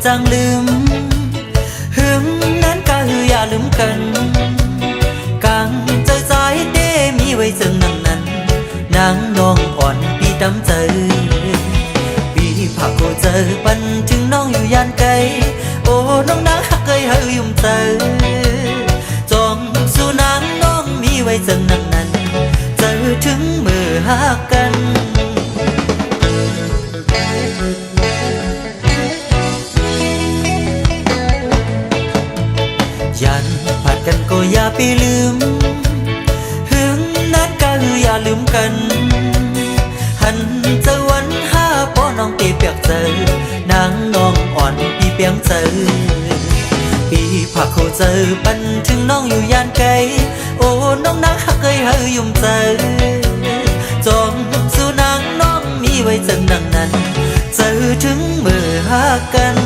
จางลืมหึงนั้นก็คืออย่าลืมกันกังใจใจเต้มีไว้จึงนั้นนางน้องอ่อนปีดำใจปีผักโคเจอปันถึงน้องอยู่ยานไกลโอ้น้องนางฮักเคยให้ยุ่มใจจองสู่นางน้องมีไว้จึงนั้นเจอถึงมือฮักกันยันผัดกันก็อย่าไปลืมหึงนั้นก็คืออย่าลืมกันหันเจอวันห้าป้อน้องตีเปียกเจอนางน้องอ่อนปีเปียงเจอปีผักเขาเจอปันถึงน้องอยู่ยานไกลโอ้น้องนางฮักเคยให้ยุ่มเจอจองสู่นางน้องมีไว้จึงนั้นเจอถึงมือฮักกัน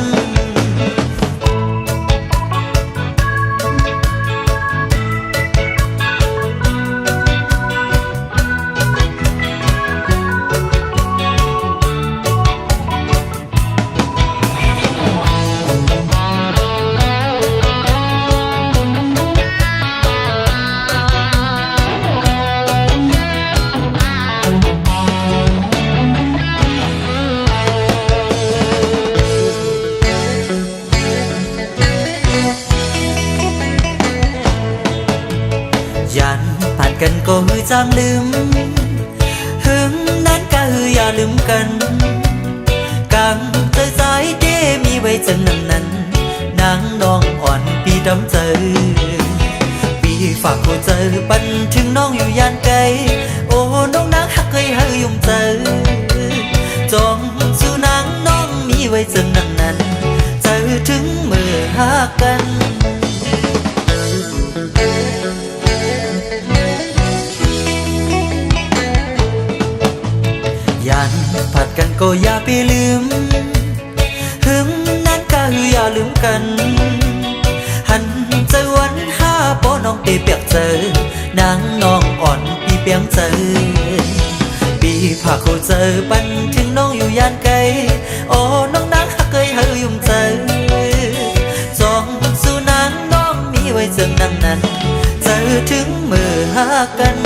ยันผ่านกันก็คือจางลืมหึงนั้นก็คืออย่าลืมกันกังใจใจเด้มีไว้จึงนั้นนางน้องอ่อนปีดำเจอปีฝากหัวใจปันถึงน้องอยู่ยานไกลโอ้น้องนางฮักเคยให้ยุ่มเจอจองสู่นางน้องมีไว้จึงนั้นเจอถึงมือฮักกันยันผัดกันก็อย่าไปลืมหึงนั้นก็คืออย่าลืมกันหันใจวันห้าป้อน้องตีเปียกเจอนางน้องอ่อนปีเปียงเจอปีผักเขาเจอปันถึงน้องอยู่ยานไกลโอ้น้องนางฮักเคยให้ยุ่มเจอจองสู่นางน้องมีไว้จึงนั้นเจอถึงมือฮักกัน